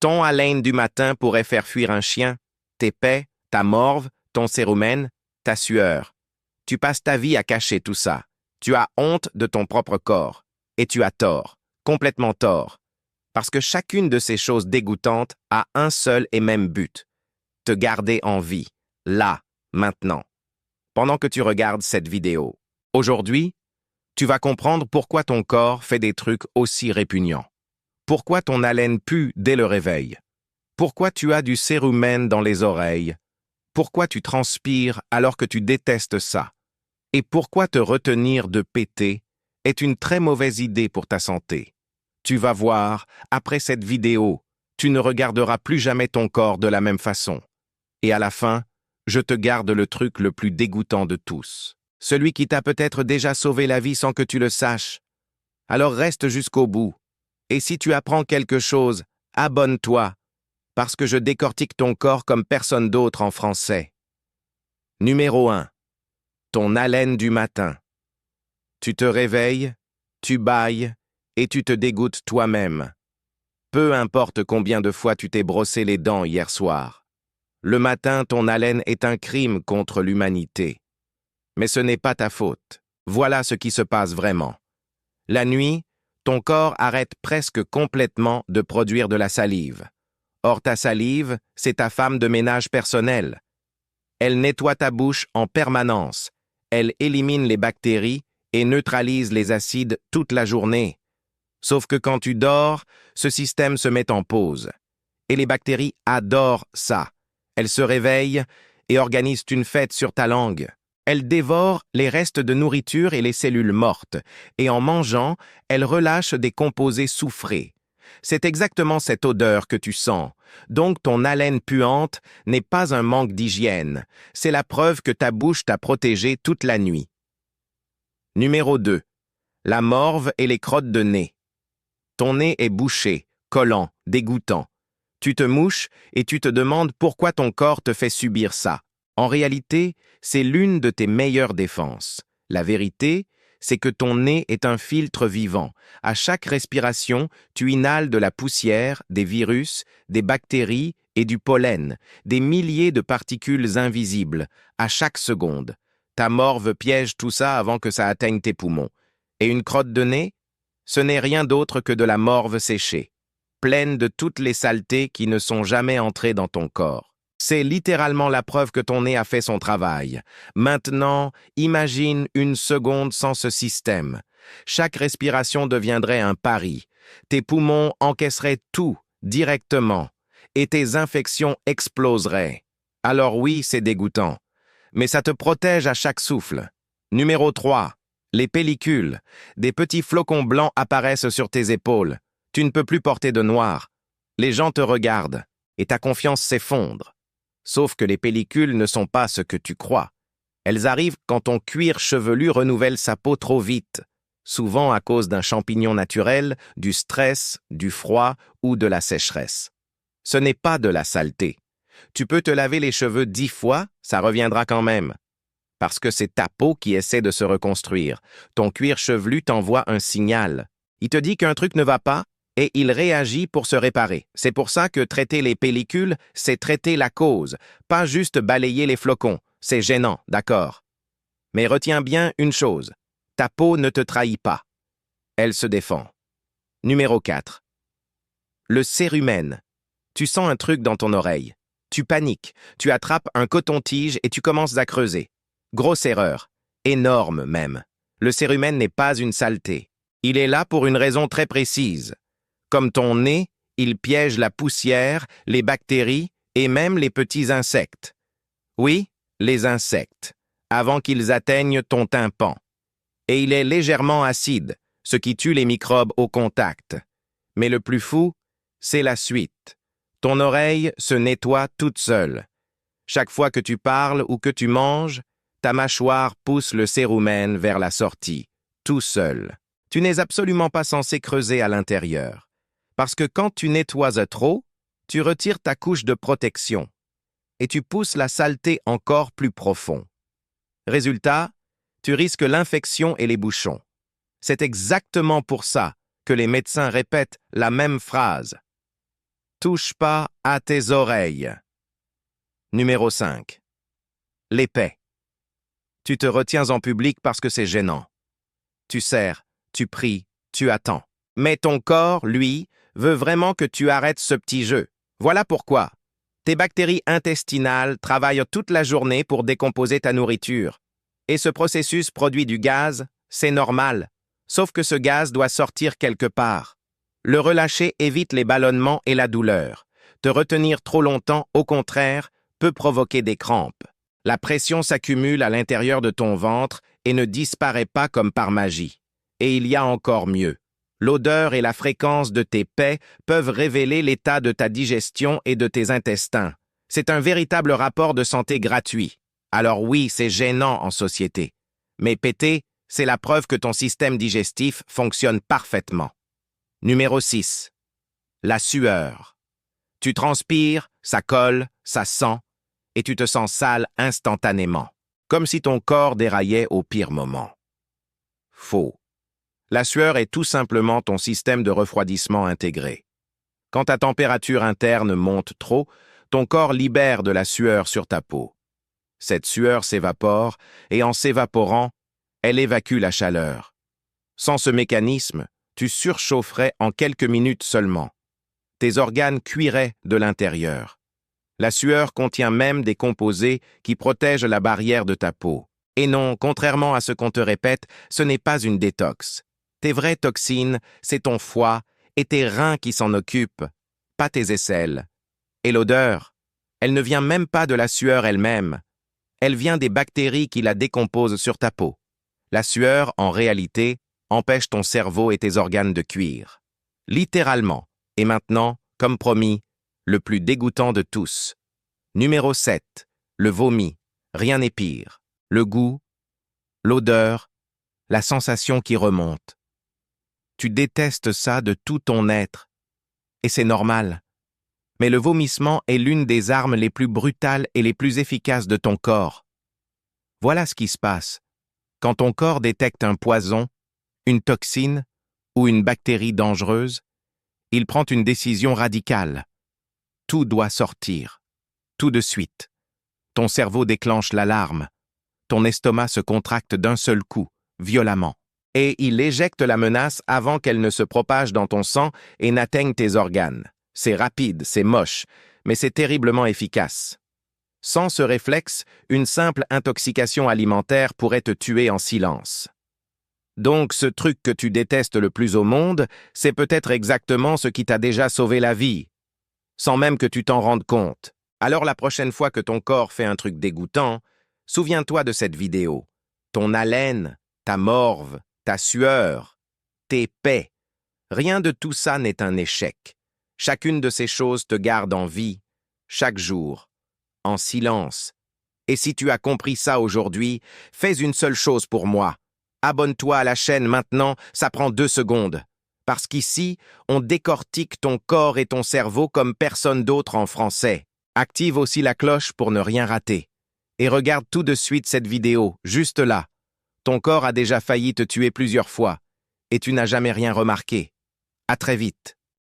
Ton haleine du matin pourrait faire fuir un chien, tes paix, ta morve, ton cérumen, ta sueur. Tu passes ta vie à cacher tout ça. Tu as honte de ton propre corps. Et tu as tort, complètement tort. Parce que chacune de ces choses dégoûtantes a un seul et même but. Te garder en vie, là, maintenant. Pendant que tu regardes cette vidéo. Aujourd'hui, tu vas comprendre pourquoi ton corps fait des trucs aussi répugnants. Pourquoi ton haleine pue dès le réveil. Pourquoi tu as du cérumen dans les oreilles. Pourquoi tu transpires alors que tu détestes ça. Et pourquoi te retenir de péter est une très mauvaise idée pour ta santé. Tu vas voir, après cette vidéo, tu ne regarderas plus jamais ton corps de la même façon. Et à la fin, je te garde le truc le plus dégoûtant de tous. Celui qui t'a peut-être déjà sauvé la vie sans que tu le saches. Alors reste jusqu'au bout. Et si tu apprends quelque chose, abonne-toi, parce que je décortique ton corps comme personne d'autre en français. Numéro 1. Ton haleine du matin. Tu te réveilles, tu bâilles, et tu te dégoûtes toi-même. Peu importe combien de fois tu t'es brossé les dents hier soir. Le matin, ton haleine est un crime contre l'humanité. Mais ce n'est pas ta faute. Voilà ce qui se passe vraiment. La nuit, ton corps arrête presque complètement de produire de la salive. Or, ta salive, c'est ta femme de ménage personnelle. Elle nettoie ta bouche en permanence. Elle élimine les bactéries et neutralise les acides toute la journée. Sauf que quand tu dors, ce système se met en pause. Et les bactéries adorent ça. Elles se réveillent et organisent une fête sur ta langue. Elles dévorent les restes de nourriture et les cellules mortes, et en mangeant, elles relâchent des composés soufrés. C'est exactement cette odeur que tu sens. Donc ton haleine puante n'est pas un manque d'hygiène. C'est la preuve que ta bouche t'a protégé toute la nuit. Numéro 2. La morve et les crottes de nez. Ton nez est bouché, collant, dégoûtant. Tu te mouches et tu te demandes pourquoi ton corps te fait subir ça. En réalité, c'est l'une de tes meilleures défenses. La vérité, c'est que ton nez est un filtre vivant. À chaque respiration, tu inhales de la poussière, des virus, des bactéries et du pollen, des milliers de particules invisibles, à chaque seconde. Ta morve piège tout ça avant que ça atteigne tes poumons. Et une crotte de nez? Ce n'est rien d'autre que de la morve séchée, pleine de toutes les saletés qui ne sont jamais entrées dans ton corps. C'est littéralement la preuve que ton nez a fait son travail. Maintenant, imagine une seconde sans ce système. Chaque respiration deviendrait un pari. Tes poumons encaisseraient tout, directement, et tes infections exploseraient. Alors oui, c'est dégoûtant, mais ça te protège à chaque souffle. Numéro 3. Les pellicules. Des petits flocons blancs apparaissent sur tes épaules. Tu ne peux plus porter de noir. Les gens te regardent, et ta confiance s'effondre. Sauf que les pellicules ne sont pas ce que tu crois. Elles arrivent quand ton cuir chevelu renouvelle sa peau trop vite, souvent à cause d'un champignon naturel, du stress, du froid ou de la sécheresse. Ce n'est pas de la saleté. Tu peux te laver les cheveux 10 fois, ça reviendra quand même. Parce que c'est ta peau qui essaie de se reconstruire. Ton cuir chevelu t'envoie un signal. Il te dit qu'un truc ne va pas, et il réagit pour se réparer. C'est pour ça que traiter les pellicules, c'est traiter la cause, pas juste balayer les flocons. C'est gênant, d'accord. Mais retiens bien une chose, ta peau ne te trahit pas. Elle se défend. Numéro 4. Le cérumen. Tu sens un truc dans ton oreille. Tu paniques, tu attrapes un coton-tige et tu commences à creuser. Grosse erreur. Énorme même. Le cérumen n'est pas une saleté. Il est là pour une raison très précise. Comme ton nez, il piège la poussière, les bactéries et même les petits insectes. Oui, les insectes, avant qu'ils atteignent ton tympan. Et il est légèrement acide, ce qui tue les microbes au contact. Mais le plus fou, c'est la suite. Ton oreille se nettoie toute seule. Chaque fois que tu parles ou que tu manges, ta mâchoire pousse le cérumen vers la sortie, tout seul. Tu n'es absolument pas censé creuser à l'intérieur. Parce que quand tu nettoies trop, tu retires ta couche de protection et tu pousses la saleté encore plus profond. Résultat, tu risques l'infection et les bouchons. C'est exactement pour ça que les médecins répètent la même phrase. touche pas à tes oreilles. Numéro 5. L'épée. Tu te retiens en public parce que c'est gênant. Tu serres, tu pries, tu attends. Mais ton corps, lui, veut vraiment que tu arrêtes ce petit jeu. Voilà pourquoi. Tes bactéries intestinales travaillent toute la journée pour décomposer ta nourriture. Et ce processus produit du gaz, c'est normal. Sauf que ce gaz doit sortir quelque part. Le relâcher évite les ballonnements et la douleur. Te retenir trop longtemps, au contraire, peut provoquer des crampes. La pression s'accumule à l'intérieur de ton ventre et ne disparaît pas comme par magie. Et il y a encore mieux. L'odeur et la fréquence de tes paies peuvent révéler l'état de ta digestion et de tes intestins. C'est un véritable rapport de santé gratuit. Alors oui, c'est gênant en société. Mais péter, c'est la preuve que ton système digestif fonctionne parfaitement. Numéro 6. La sueur. Tu transpires, ça colle, ça sent, et tu te sens sale instantanément, comme si ton corps déraillait au pire moment. Faux. La sueur est tout simplement ton système de refroidissement intégré. Quand ta température interne monte trop, ton corps libère de la sueur sur ta peau. Cette sueur s'évapore, et en s'évaporant, elle évacue la chaleur. Sans ce mécanisme, tu surchaufferais en quelques minutes seulement. Tes organes cuiraient de l'intérieur. La sueur contient même des composés qui protègent la barrière de ta peau. Et non, contrairement à ce qu'on te répète, ce n'est pas une détox. Tes vraies toxines, c'est ton foie et tes reins qui s'en occupent, pas tes aisselles. Et l'odeur, elle ne vient même pas de la sueur elle-même. Elle vient des bactéries qui la décomposent sur ta peau. La sueur, en réalité, empêche ton cerveau et tes organes de cuire. Littéralement. Et maintenant, comme promis, le plus dégoûtant de tous. Numéro 7. Le vomi. Rien n'est pire. Le goût, l'odeur, la sensation qui remonte. Tu détestes ça de tout ton être. Et c'est normal. Mais le vomissement est l'une des armes les plus brutales et les plus efficaces de ton corps. Voilà ce qui se passe. Quand ton corps détecte un poison, une toxine ou une bactérie dangereuse, il prend une décision radicale. Tout doit sortir. Tout de suite. Ton cerveau déclenche l'alarme. Ton estomac se contracte d'un seul coup, violemment. Et il éjecte la menace avant qu'elle ne se propage dans ton sang et n'atteigne tes organes. C'est rapide, c'est moche, mais c'est terriblement efficace. Sans ce réflexe, une simple intoxication alimentaire pourrait te tuer en silence. Donc ce truc que tu détestes le plus au monde, c'est peut-être exactement ce qui t'a déjà sauvé la vie, sans même que tu t'en rendes compte. Alors la prochaine fois que ton corps fait un truc dégoûtant, souviens-toi de cette vidéo. Ton haleine, ta morve, ta sueur, tes paies. Rien de tout ça n'est un échec. Chacune de ces choses te garde en vie, chaque jour, en silence. Et si tu as compris ça aujourd'hui, fais une seule chose pour moi. Abonne-toi à la chaîne maintenant, ça prend 2 secondes. Parce qu'ici, on décortique ton corps et ton cerveau comme personne d'autre en français. Active aussi la cloche pour ne rien rater. Et regarde tout de suite cette vidéo, juste là. Ton corps a déjà failli te tuer plusieurs fois, et tu n'as jamais rien remarqué. À très vite.